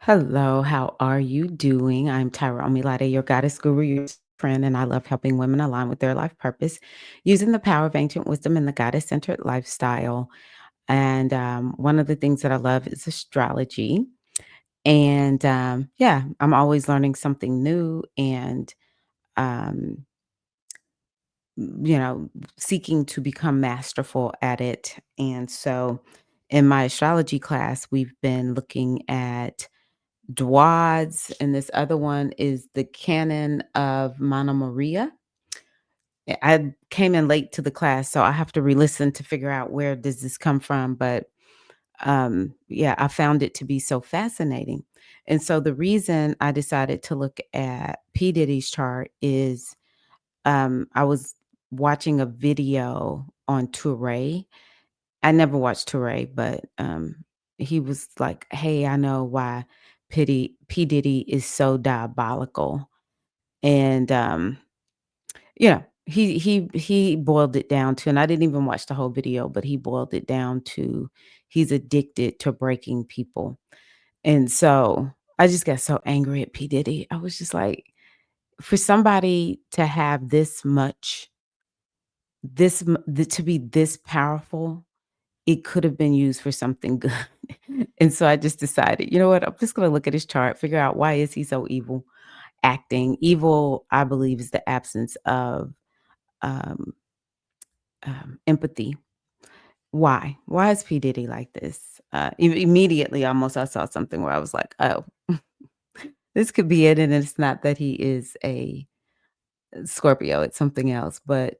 Hello, how are you doing? I'm Tyra Omilade, your goddess guru, your friend, and I love helping women align with their life purpose using the power of ancient wisdom and the goddess centered lifestyle. And one of the things that I love is astrology. And yeah, I'm always learning something new and, um, seeking to become masterful at it. And so in my astrology class, we've been looking at Dwads, and this other one is the Canon of Mana Maria. I came in late to the class, so I have to re-listen to figure out where does this come from, but, yeah, I found it to be so fascinating, and so the reason I decided to look at P-Diddy's chart is, I was watching a video on Toure. I never watched Toure, but, he was like, "Hey, I know why P. Diddy is so diabolical." And, he boiled it down to, and I didn't even watch the whole video, but he boiled it down to he's addicted to breaking people. And so, I just got so angry at P. Diddy. I was just like, for somebody to have this much this m th to be this powerful, it could have been used for something good. And so I just decided, you know what? I'm just gonna look at his chart, figure out why is he so evil acting. Evil, I believe, is the absence of um, empathy. Why? Why is P. Diddy like this? Immediately, almost, I saw something where I was like, oh, this could be it. And it's not that he is a Scorpio, it's something else. But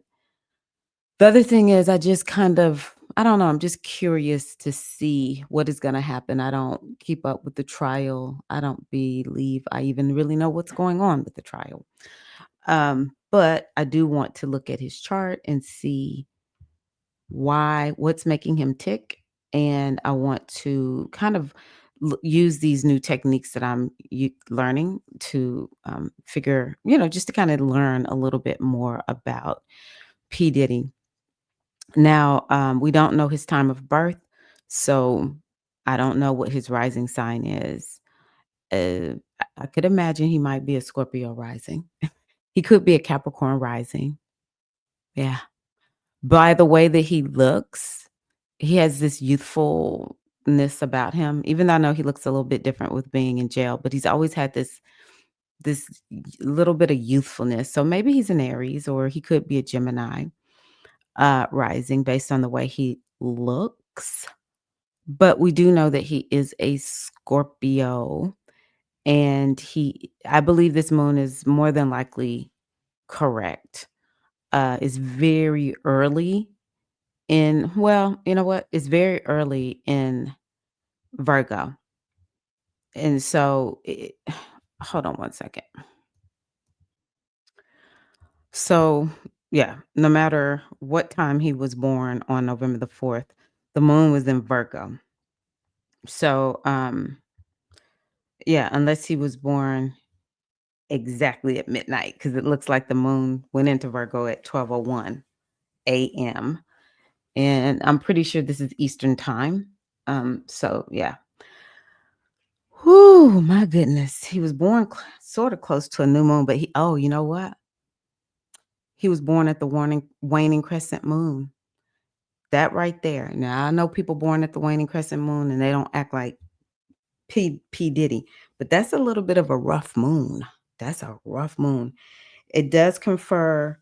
the other thing is I just kind of I don't know, I'm just curious to see what is gonna happen. I don't keep up with the trial. I don't believe I even really know what's going on with the trial. But I do want to look at his chart and see what's making him tick, and I want to kind of use these new techniques that I'm learning to figure, just to kind of learn a little bit more about P. Diddy. Now, we don't know his time of birth, so I don't know what his rising sign is. I could imagine he might be a Scorpio rising. He could be a Capricorn rising. Yeah. By the way that he looks, he has this youthfulness about him, even though I know he looks a little bit different with being in jail, but he's always had this little bit of youthfulness. So maybe he's an Aries or he could be a Gemini rising based on the way he looks. But we do know that he is a Scorpio, and I believe this moon is more than likely correct. Is very early in, well, you know what? It's very early in Virgo. And so hold on one second. So, yeah, no matter what time he was born on November the 4th, the moon was in Virgo. So, yeah, unless he was born exactly at midnight, because it looks like the moon went into Virgo at 12:01 a.m. And I'm pretty sure this is Eastern time. So yeah. Whoo, my goodness. He was born sort of close to a new moon, but you know what? He was born at the waning crescent moon. That right there. Now I know people born at the waning crescent moon and they don't act like P Diddy, but that's a little bit of a rough moon. That's a rough moon. It does confer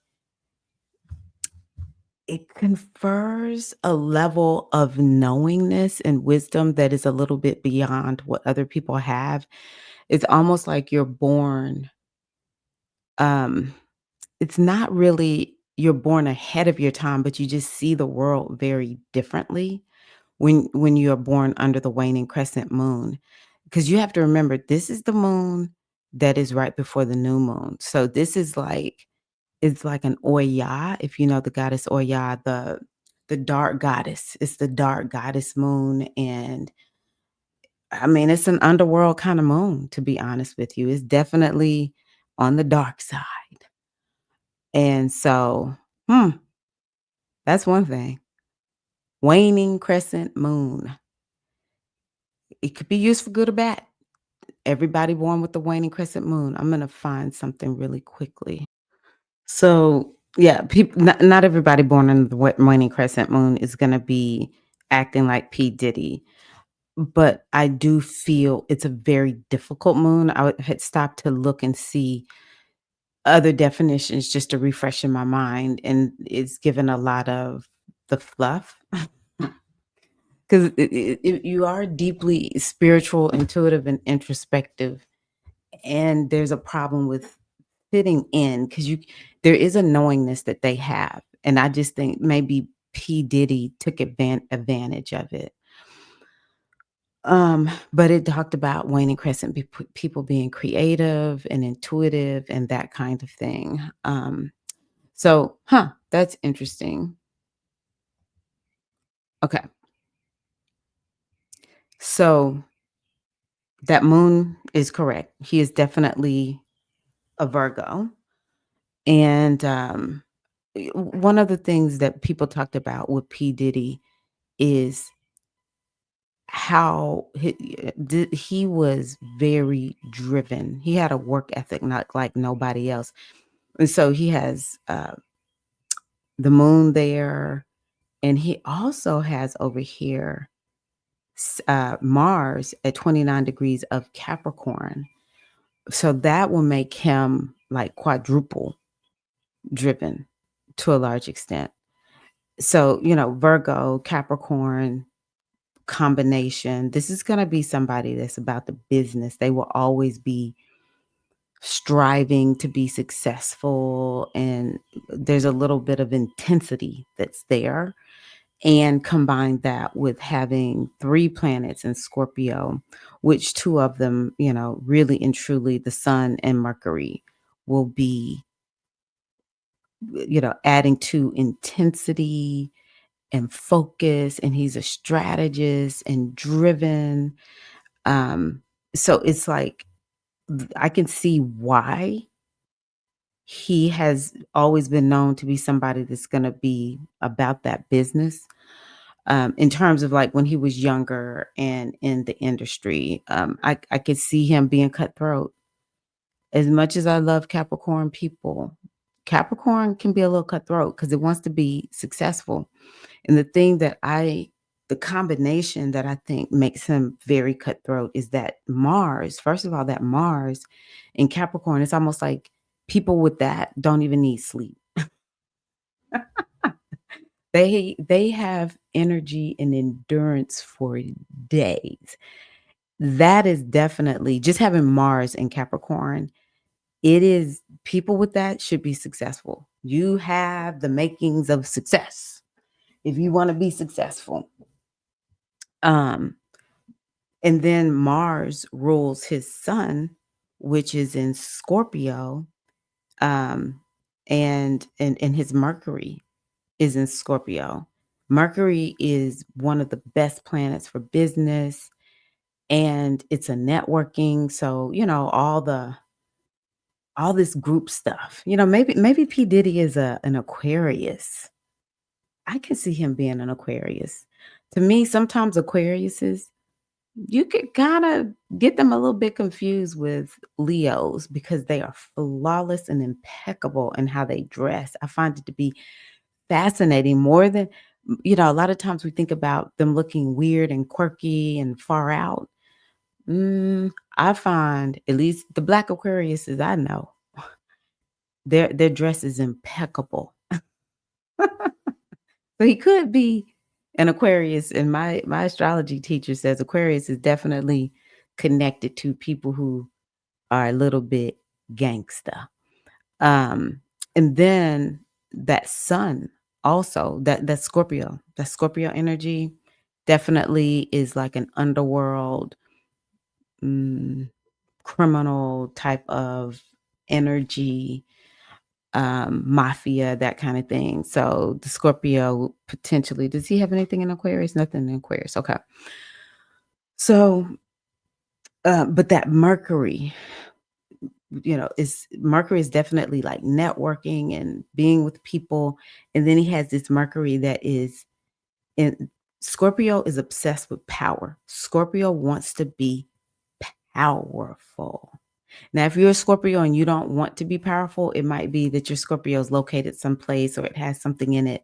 It confers a level of knowingness and wisdom that is a little bit beyond what other people have. It's almost like you're born, um, it's not really you're born ahead of your time, but you just see the world very differently when you're born under the waning crescent moon. Because you have to remember, this is the moon that is right before the new moon. So this is like it's like an Oya, if you know the goddess Oya, the dark goddess. It's the dark goddess moon, and I mean, it's an underworld kinda moon, to be honest with you. It's definitely on the dark side, and so, that's one thing. Waning crescent moon. It could be used for good or bad. everybody born with the waning crescent moon. I'm gonna find something really quickly. So, yeah, people not everybody born in the waning crescent moon is gonna be acting like P. Diddy, but I do feel it's a very difficult moon. Had stopped to look and see other definitions just to refresh in my mind, and it's given a lot of the fluff. 'Cause you are deeply spiritual, intuitive, and introspective, and there's a problem with fitting in because you there is a knowingness that they have, and I just think maybe P. Diddy took advantage of it. But it talked about waning crescent people being creative and intuitive and that kind of thing. That's interesting. Okay, so that moon is correct. He is definitely a Virgo, and one of the things that people talked about with P. Diddy is how he was very driven. He had a work ethic not like nobody else. And so he has the moon there, and he also has over here Mars at 29 degrees of Capricorn. So that will make him like quadruple driven to a large extent. So, Virgo, Capricorn, combination. This is going to be somebody that's about the business. They will always be striving to be successful, and there's a little bit of intensity that's there. And combine that with having three planets in Scorpio, which two of them, really and truly the sun and Mercury will be, adding to intensity and focus. And he's a strategist and driven. Um, so it's like I can see why he has always been known to be somebody that's going to be about that business. In terms of like when he was younger and in the industry, I could see him being cutthroat. As much as I love Capricorn people, Capricorn can be a little cutthroat because it wants to be successful. And the combination that I think makes him very cutthroat is that Mars, first of all, that Mars in Capricorn, it's almost like people with that don't even need sleep. They have energy and endurance for days. That is definitely just having Mars in Capricorn. It is people with that should be successful. You have the makings of success if you want to be successful. Um, and then Mars rules his sun, which is in Scorpio, um, and his Mercury is in Scorpio. Mercury is one of the best planets for business, and it's a networking. So, all this group stuff. Maybe P. Diddy is an Aquarius. I can see him being an Aquarius. To me, sometimes Aquariuses, you could kind of get them a little bit confused with Leos because they are flawless and impeccable in how they dress. I find it to be fascinating more than a lot of times we think about them looking weird and quirky and far out. I find at least the Black Aquariuses I know, their dress is impeccable. So he could be an Aquarius, and my astrology teacher says Aquarius is definitely connected to people who are a little bit gangsta. Um, and then that sun also, that Scorpio energy definitely is like an underworld, mm, criminal type of energy, mafia, that kind of thing. So the Scorpio potentially, does he have anything in Aquarius? Nothing in Aquarius. Okay. So, but that Mercury, is Mercury is definitely like networking and being with people. And then he has this Mercury that is in Scorpio is obsessed with power. Scorpio wants to be powerful. Now, if you're a Scorpio and you don't want to be powerful, it might be that your Scorpio is located someplace or it has something in it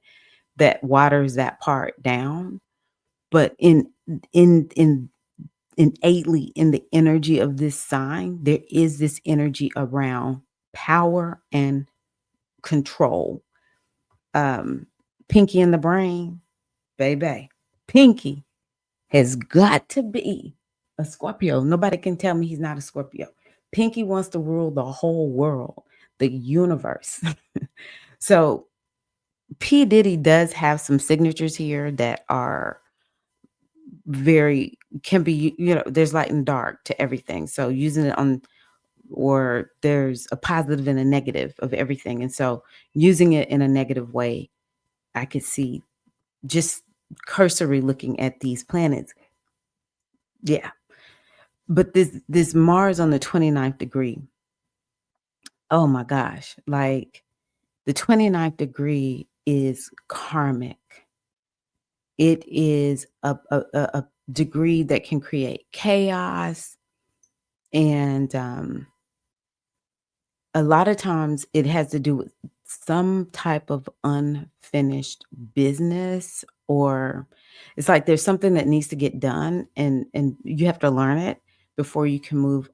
that waters that part down. But in innately in the energy of this sign, there is this energy around power and control. Um, Pinky in the brain, baby. Pinky has got to be a Scorpio. Nobody can tell me he's not a Scorpio. Pinky wants to rule the whole world, the universe. So P. Diddy does have some signatures here that are very can be, there's light and dark to everything. So using it on or there's a positive and a negative of everything. And so using it in a negative way, I could see just cursory looking at these planets. Yeah. But this Mars on the 29th degree, oh my gosh, like the 29th degree is karmic. It is a degree that can create chaos. And a lot of times it has to do with some type of unfinished business, or it's like there's something that needs to get done and you have to learn it before you can move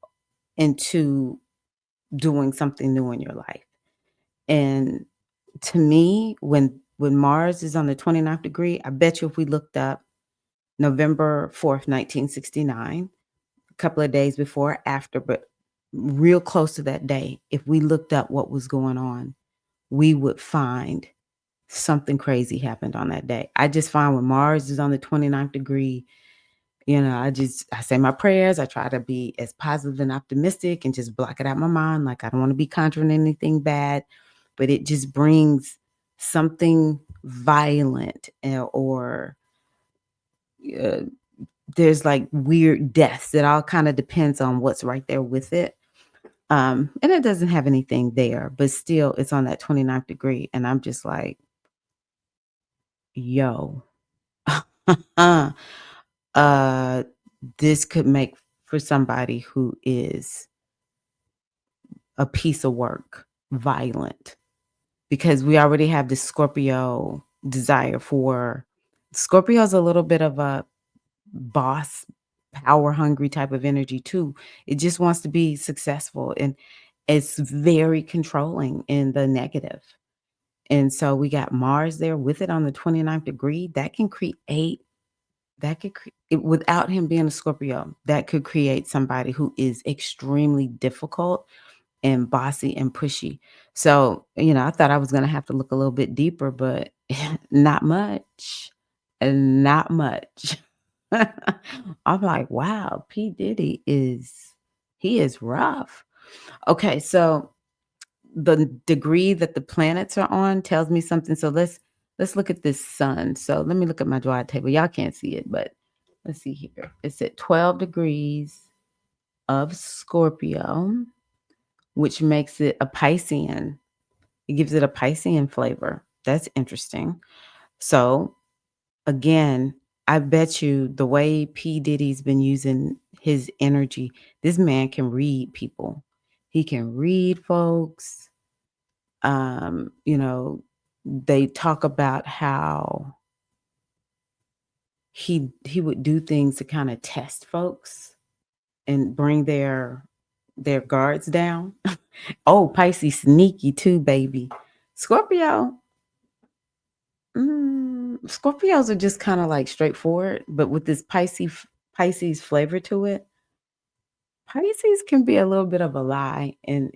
into doing something new in your life. And to me, when Mars is on the 29th degree, I bet you if we looked up November 4th, 1969, a couple of days before or after, but real close to that day, if we looked up what was going on, we would find something crazy happened on that day. I just find when Mars is on the 29th degree, I say my prayers. I try to be as positive and optimistic and just block it out my mind. Like I don't want to be conjuring anything bad, but it just brings something violent or uh, there's like weird deaths. It all kind of depends on what's right there with it. And it doesn't have anything there, but still it's on that 29th degree. And I'm just like, yo, uh, this could make for somebody who is a piece of work, violent, because we already have this Scorpio desire for Scorpio's a little bit of a boss, power hungry type of energy too. It just wants to be successful and it's very controlling in the negative. And so we got Mars there with it on the 29th degree. Without him being a Scorpio, that could create somebody who is extremely difficult and bossy and pushy. So, I thought I was going to have to look a little bit deeper, but not much. Not much. I'm like, wow, P. Diddy he is rough. Okay, so the degree that the planets are on tells me something. So let's look at this sun. So let me look at my drawing table. Y'all can't see it, but let's see here. It's at 12 degrees of Scorpio, which makes it a Piscean. It gives it a Piscean flavor. That's interesting. So again, I bet you the way P. Diddy's been using his energy, this man can read people. He can read folks. Um, you know, they talk about how he would do things to kind of test folks and bring their guards down. Oh, Pisces sneaky too, baby. Scorpio, Scorpios are just kind of like straightforward, but with this Pisces flavor to it, Pisces can be a little bit of a lie, and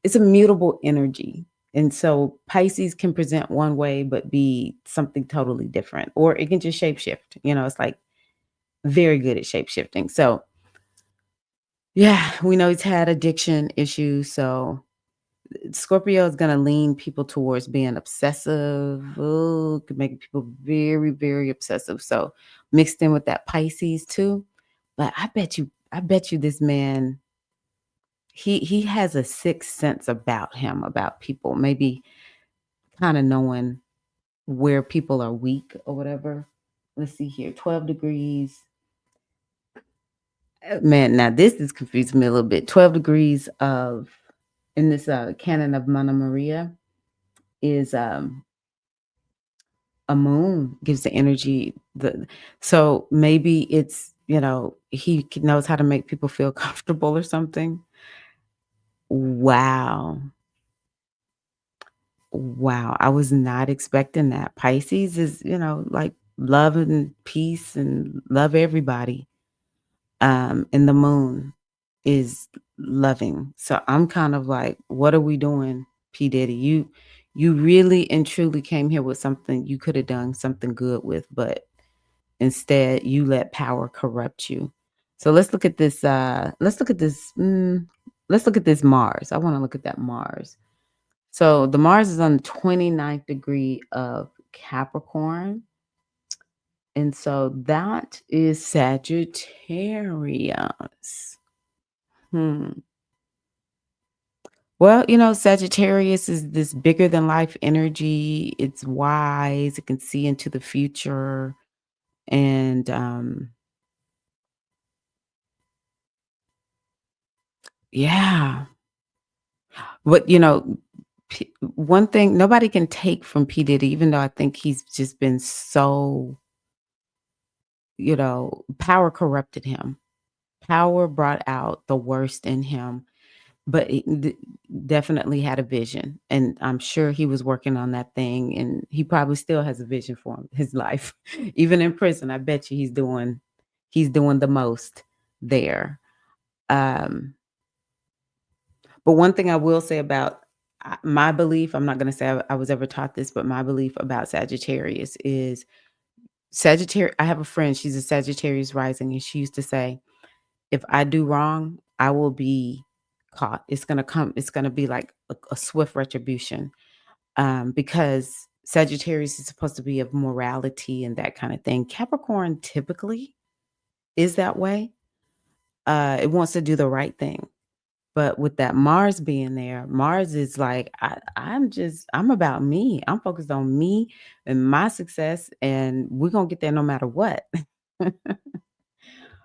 it's a mutable energy. And so Pisces can present one way but be something totally different, or it can just shapeshift. It's like very good at shape shifting. So yeah, we know he's had addiction issues. So Scorpio is going to lean people towards being obsessive. Oh, could make people very, very obsessive. So mixed in with that Pisces too. But I bet you this man, he has a sixth sense about him, about people, maybe kind of knowing where people are weak or whatever. Let's see here, 12 degrees. Man, now this is confusing me a little bit. 12 degrees of in this canon of Mana Maria is a moon gives the energy so maybe it's, knows how to make people feel comfortable or something. Wow. Wow, I was not expecting that. Pisces is, like love and peace and love everybody. And the moon is loving. So I'm kind of like, what are we doing, P. Diddy? You really and truly came here with something you could have done something good with, but instead you let power corrupt you. So let's look at this Mars. I want to look at that Mars. So the Mars is on the 29th degree of Capricorn. And so that is Sagittarius. Hmm. Well, Sagittarius is this bigger than life energy. It's wise. It can see into the future. And yeah. But one thing nobody can take from P. Diddy, even though I think he's just been so, power corrupted him. Power brought out the worst in him, but he definitely had a vision, and I'm sure he was working on that thing, and he probably still has a vision for his life. Even in prison, I bet you he's doing the most there. Um, but one thing I will say about my belief, I'm not going to say I was ever taught this, but my belief about Sagittarius is Sagittarius. I have a friend; she's a Sagittarius rising, and she used to say, if I do wrong, I will be caught. It's gonna be like a swift retribution. Because Sagittarius is supposed to be of morality and that kind of thing. Capricorn typically is that way. It wants to do the right thing. But with that Mars being there, Mars is like, I'm about me. I'm focused on me and my success, and we're gonna get there no matter what. Let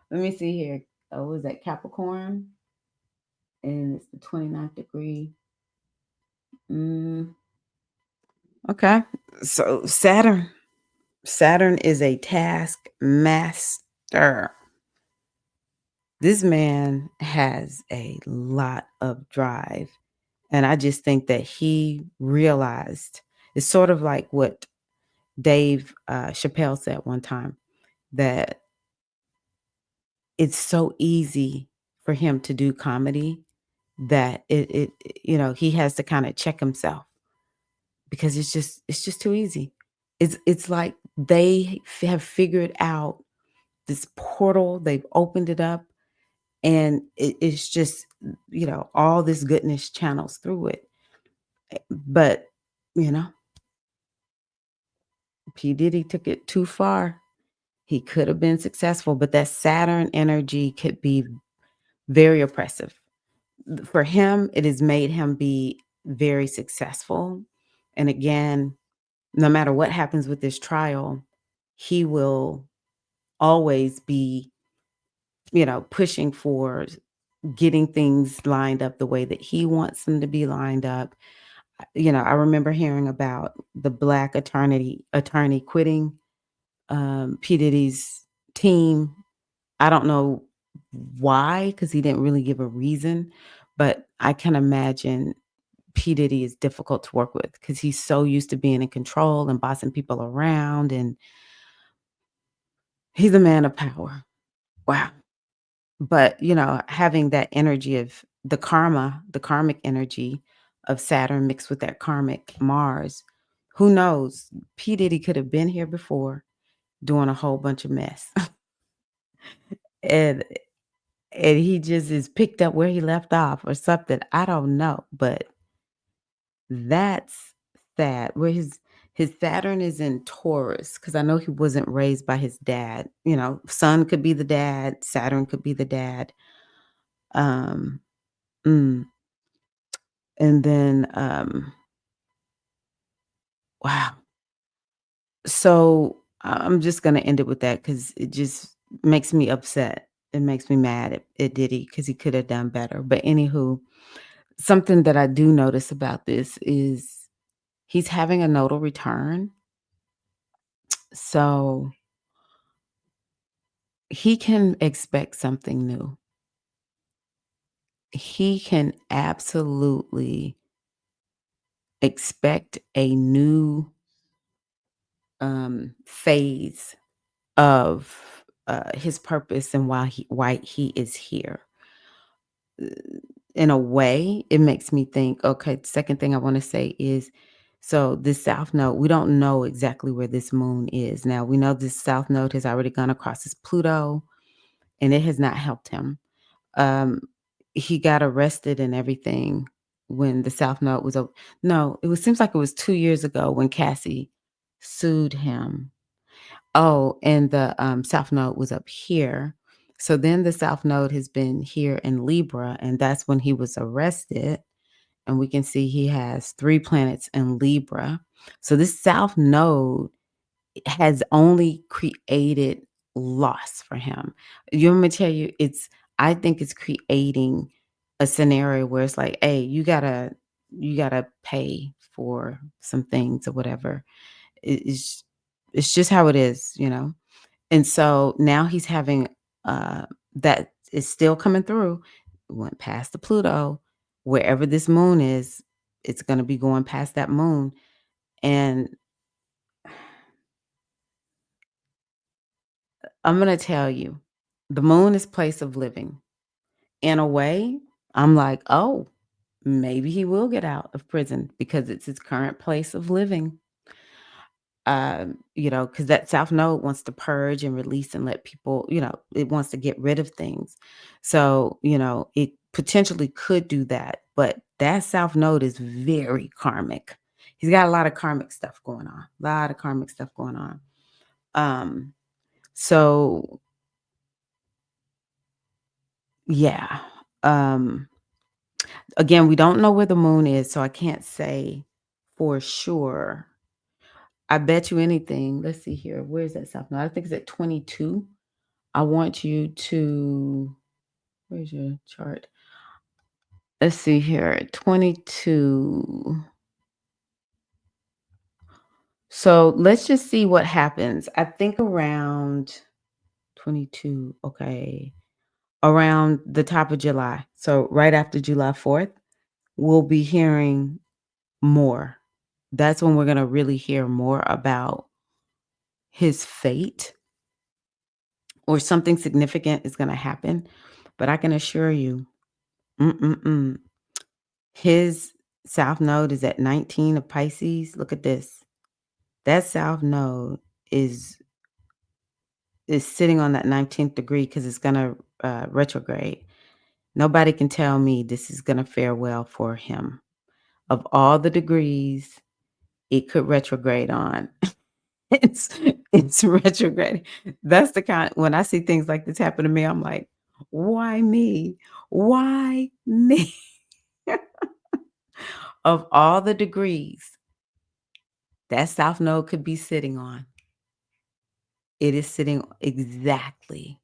me see here. Oh, was that Capricorn? And it's the 29th degree. Mm, okay. So Saturn is a task master. This man has a lot of drive. And I just think that he realized it's sort of like what Dave Chappelle said one time, that it's so easy for him to do comedy that he has to kind of check himself because it's just too easy. It's like they have figured out this portal, they've opened it up, and it's just, all this goodness channels through it. But, you know, P. Diddy took it too far. He could have been successful, but that Saturn energy could be very oppressive. For him, it has made him be very successful. And again, no matter what happens with this trial, he will always be, pushing for getting things lined up the way that he wants them to be lined up. I remember hearing about the black attorney quitting P. Diddy's team. I don't know why, because he didn't really give a reason, but I can imagine P. Diddy is difficult to work with because he's so used to being in control and bossing people around, and he's a man of power. Wow. But, having that energy of the karmic energy of Saturn mixed with that karmic Mars, who knows? P. Diddy could have been here before doing a whole bunch of mess. and and he just is picked up where he left off or something. I don't know, but that's sad. Where his Saturn is in Taurus, because I know he wasn't raised by his dad. Sun could be the dad, Saturn could be the dad. Um, mm, and then wow. So I'm just gonna end it with that because it just makes me upset. It makes me mad at Diddy because he could have done better. But anywho, something that I do notice about this is he's having a nodal return. So he can expect something new. He can absolutely expect a new phase of his purpose and why he is here. Uh, In a way, it makes me think, okay, the second thing I want to say is so this south node, we don't know exactly where this moon is. Now we know this south node has already gone across his Pluto and it has not helped him. Um, he got arrested and everything when the South Node was no, it was seems like it was 2 years ago when Cassie sued him. Oh, and the, South Node was up here. So then the South Node has been here in Libra, and that's when he was arrested, and we can see he has 3 planets in Libra. So this South Node has only created loss for him. You want me to tell you, I think it's creating a scenario where it's like, "Hey, you gotta pay for some things or whatever." It's just how it is, you know? And so now he's having, that is still coming through, went past the Pluto, wherever this moon is, it's gonna be going past that moon, and I'm gonna tell you, the moon is place of living. In a way, I'm like, "Oh, maybe he will get out of prison because it's his current place of living." Because that South Node wants to purge and release and let people, it wants to get rid of things. So, it potentially could do that, but that South Node is very karmic. He's got a lot of karmic stuff going on. A lot of karmic stuff going on. Um, so yeah. Um Again, we don't know where the moon is, so I can't say for sure. I bet you anything. Let's see here. Where's that South Node? I think it's at 22. I want you to where's your chart? Let's see here. 22. So let's just see what happens. I think around 22. Okay. Around the top of July. So right after July 4th, we'll be hearing more. That's when we're gonna really hear more about his fate or something significant is gonna happen. But I can assure you, mm-mm-mm, his south node is at 19 of Pisces. Look at this. That south node is is sitting on that 19th degree because it's gonna retrograde. Nobody can tell me this is gonna fare well for him. Of all the degrees it could retrograde on, It's it's retrograde. That's the kind when I see things like this happen to me, I'm like, "Why me? Why me?" Of all the degrees that South Node could be sitting on, it is sitting exactly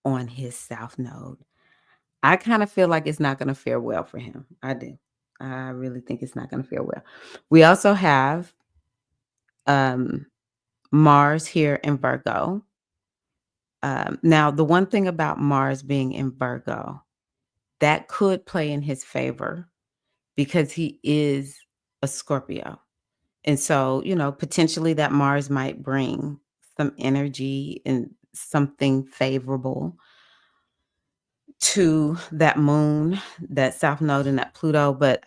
on his South Node. I kinda feel like it's not gonna fare well for him. I do. I really think it's not gonna fare well. We also have, um, Mars here in Virgo. Now the one thing about Mars being in Virgo, that could play in his favor because he is a Scorpio. And so, potentially that Mars might bring some energy and something favorable to that moon, that South Node and that Pluto. But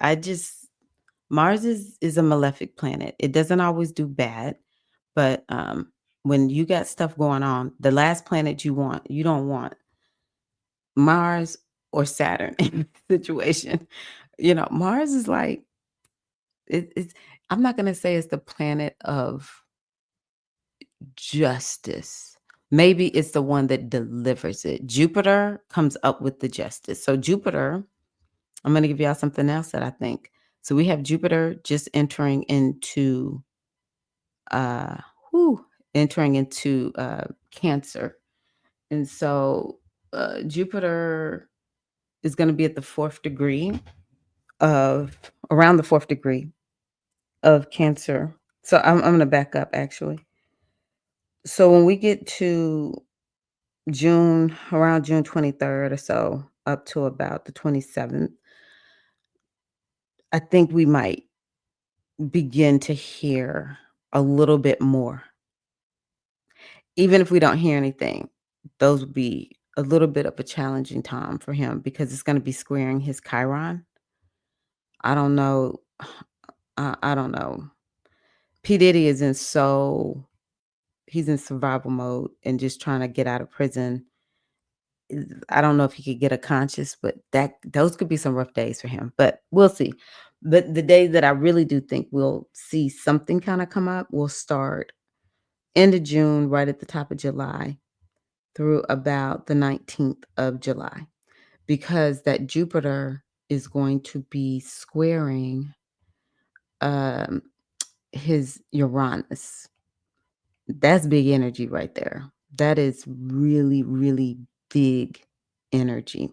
Mars is a malefic planet. It doesn't always do bad, but when you got stuff going on, the last planet you don't want Mars or Saturn in this situation. Mars is like it's I'm not gonna say it's the planet of justice. Maybe it's the one that delivers it. Jupiter comes up with the justice. So Jupiter, I'm gonna give y'all something else that I think. So we have Jupiter just uh whew, entering into Cancer. And so Jupiter is going to be at the fourth degree of around the fourth degree of Cancer. So I'm going to back up actually. So when we get to June, around June 23rd or so, up to about the 27th, I think we might begin to hear a little bit more. Even if we don't hear anything, those would be a little bit of a challenging time for him because it's going to be squaring his Chiron. I don't know. I don't know. P. Diddy is he's in survival mode and just trying to get out of prison. I don't know if he could get a conscience, but those could be some rough days for him. But we'll see. But the days that I really do think we'll see something kind of come up will start end of June, right at the top of July, through about the 19th of July, because that Jupiter is going to be squaring um, his Uranus. That's big energy right there. That is really, really big energy.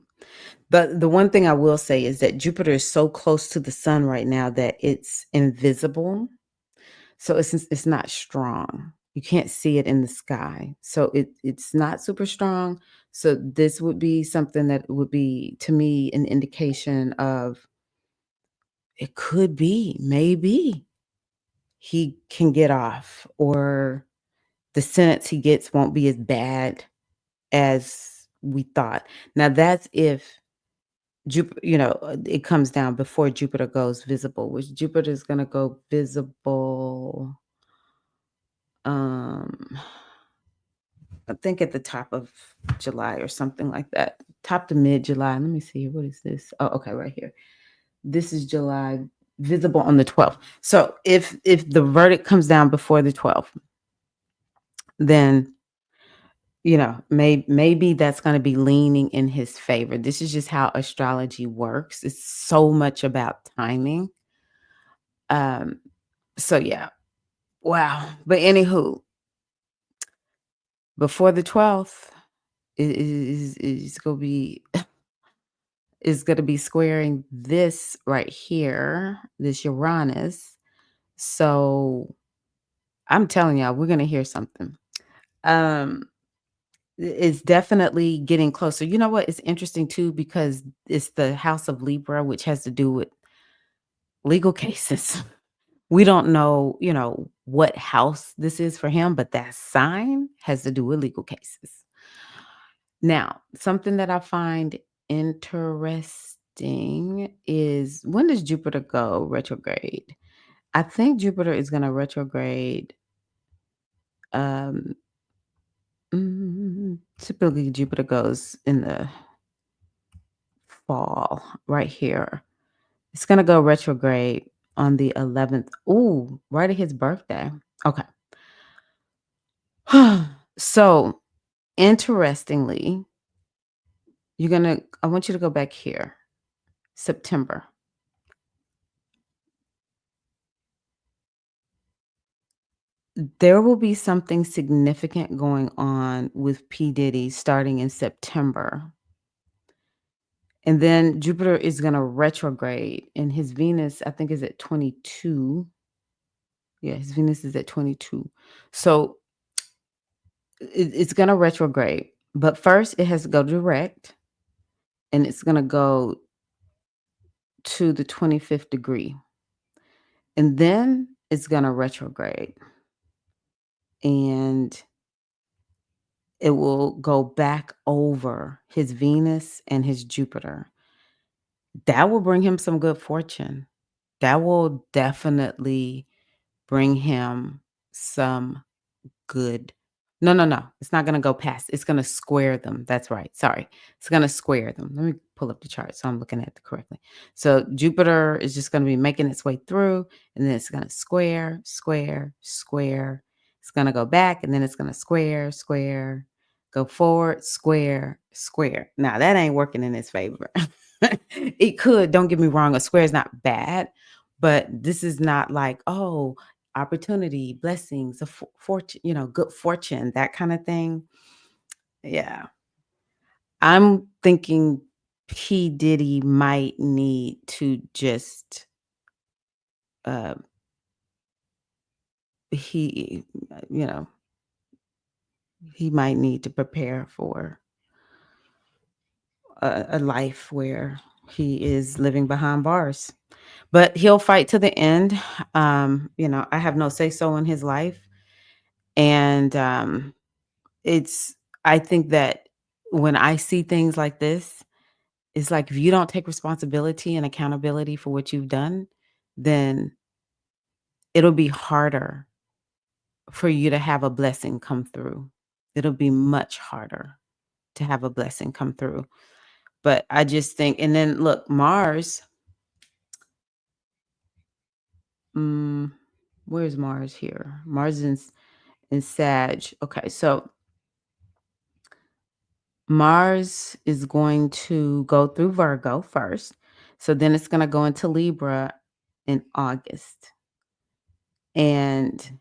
But the one thing I will say is that Jupiter is so close to the sun right now that it's invisible. So it's not strong. You can't see it in the sky. So it's not super strong. So this would be something that would be to me an indication of it could be maybe he can get off, or the sentence he gets won't be as bad as we thought. Now that's if Jupiter, it comes down before Jupiter goes visible, which Jupiter is going to go visible. Um, I think at the top of July or something like that. Top to mid July. Let me see. What is this? Oh, okay, right here. This is July, visible on the 12th. So if the verdict comes down before the 12th, then maybe that's going to be leaning in his favor. This is just how astrology works. It's so much about timing. So yeah. Wow. But anywho, before the 12th is gonna be is gonna be squaring this right here, this Uranus. So I'm telling y'all, we're gonna hear something. Um it's definitely getting closer. You know what? It's interesting too because it's the house of Libra, which has to do with legal cases. We don't know, what house this is for him, but that sign has to do with legal cases. Now, something that I find interesting is, when does Jupiter go retrograde? I think Jupiter is going to retrograde. Um, Typically, Jupiter goes in the fall, right here. It's going to go retrograde on the 11th. Ooh, right at his birthday. Okay. So, interestingly, I want you to go back here, September. There will be something significant going on with P. Diddy starting in September. And then Jupiter is going to retrograde, and his Venus, I think, is at 22. Yeah, his Venus is at 22. So it's going to retrograde. But first, it has to go direct, and it's going to go to the 25th degree. And then it's going to retrograde. And it will go back over his Venus and his Jupiter. That will bring him some good fortune. That will definitely bring him some good. No, no, no. It's not gonna go past. It's gonna square them. That's right. Sorry. It's gonna square them. Let me pull up the chart so I'm looking at it correctly. So Jupiter is just gonna be making its way through, and then it's gonna square, square, square. It's gonna go back, and then it's gonna square, square, go forward, square, square. Now that ain't working in his favor. It could, don't get me wrong, a square is not bad, but this is not like, oh, opportunity, blessings, fortune, good fortune, that kind of thing. Yeah. I'm thinking P. Diddy might need to just, uh, he, you know, he might need to prepare for a life where he is living behind bars. But he'll fight to the end. I have no say so in his life. And it's I think that when I see things like this, it's like if you don't take responsibility and accountability for what you've done, then it'll be harder for you to have a blessing come through. It'll be much harder to have a blessing come through. But I just think, and then look, Mars, mm, where's Mars here? Mars in Sag. Okay, so Mars is going to go through Virgo first. So then it's going to go into Libra in August. And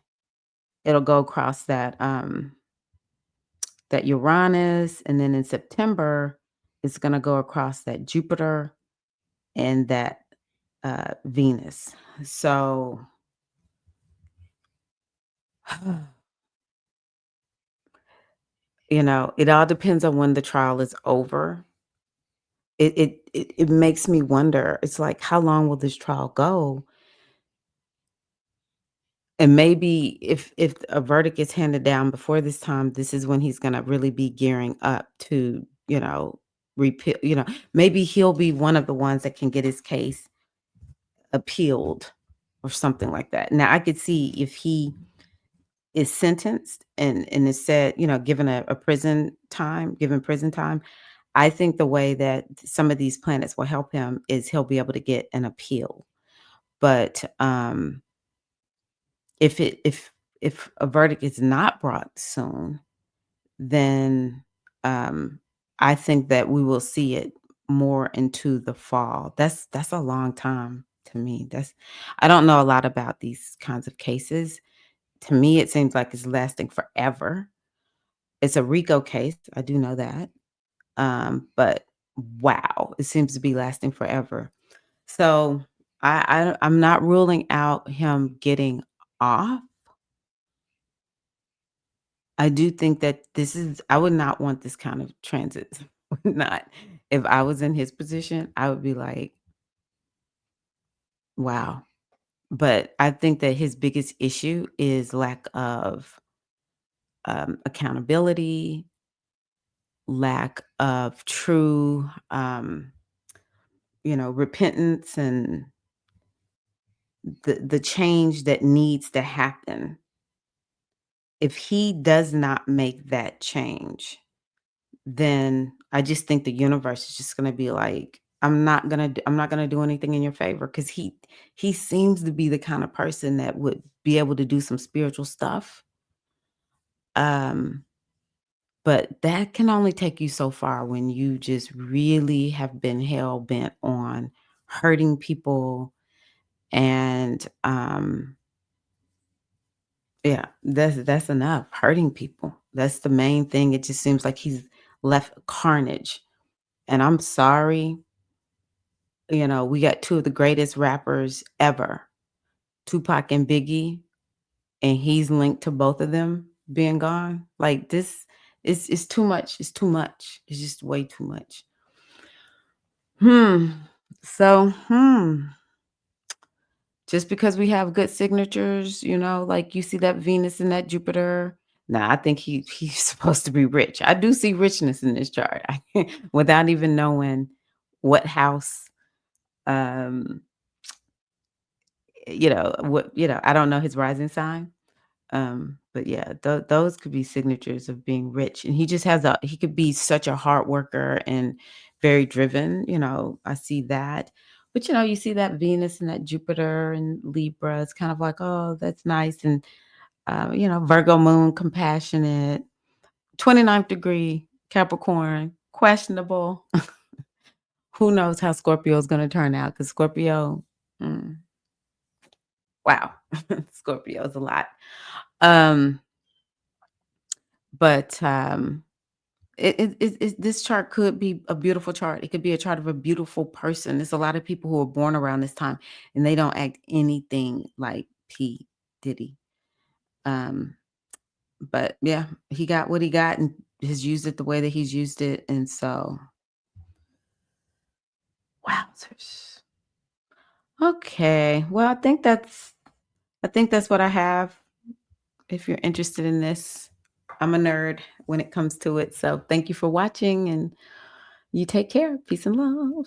it'll go across that Uranus, and then in September it's going to go across that Jupiter and that Venus. So it all depends on when the trial is over. It makes me wonder. It's like, how long will this trial go? And maybe if a verdict is handed down before this time, this is when he's gonna really be gearing up to, repeal. Maybe he'll be one of the ones that can get his case appealed or something like that. Now I could see if he is sentenced and is said, given a given prison time. I think the way that some of these planets will help him is he'll be able to get an appeal. But if a verdict is not brought soon, then I think that we will see it more into the fall. That's a long time to me. That's I don't know a lot about these kinds of cases. To me, it seems like it's lasting forever. It's a RICO case. I do know that. But wow, it seems to be lasting forever. So I'm not ruling out him getting off. I do think that I would not want this kind of transit. Would not. If I was in his position, I would be like, wow. But I think that his biggest issue is lack of accountability, lack of true, repentance and the change that needs to happen. If he does not make that change, then I just think the universe is just gonna be like, I'm not gonna do anything in your favor because he seems to be the kind of person that would be able to do some spiritual stuff. Um, but that can only take you so far when you just really have been hell bent on hurting people and yeah, that's enough. Hurting people. That's the main thing. It just seems like he's left carnage. And I'm sorry, we got two of the greatest rappers ever, Tupac and Biggie, and he's linked to both of them being gone. Like this is too much. It's too much. It's just way too much. Hmm. So, just because we have good signatures, like you see that Venus and that Jupiter. Nah, I think he's supposed to be rich. I do see richness in this chart. Without even knowing what house, um, I don't know his rising sign. But yeah, those could be signatures of being rich. And he could be such a hard worker and very driven. I see that. But you see that Venus and that Jupiter and Libra. It's kind of like, oh, that's nice. And Virgo moon, compassionate, 29th degree, Capricorn, questionable. Who knows how Scorpio is going to turn out? Because Scorpio, mm, wow, Scorpio is a lot. Um, but this chart could be a beautiful chart. It could be a chart of a beautiful person. There's a lot of people who are born around this time, and they don't act anything like P. Diddy. Um, but yeah, he got what he got and has used it the way that he's used it, and so wowzers. Okay, well, I think that's what I have. If you're interested in this, I'm a nerd when it comes to it. So thank you for watching, and you take care. Peace and love.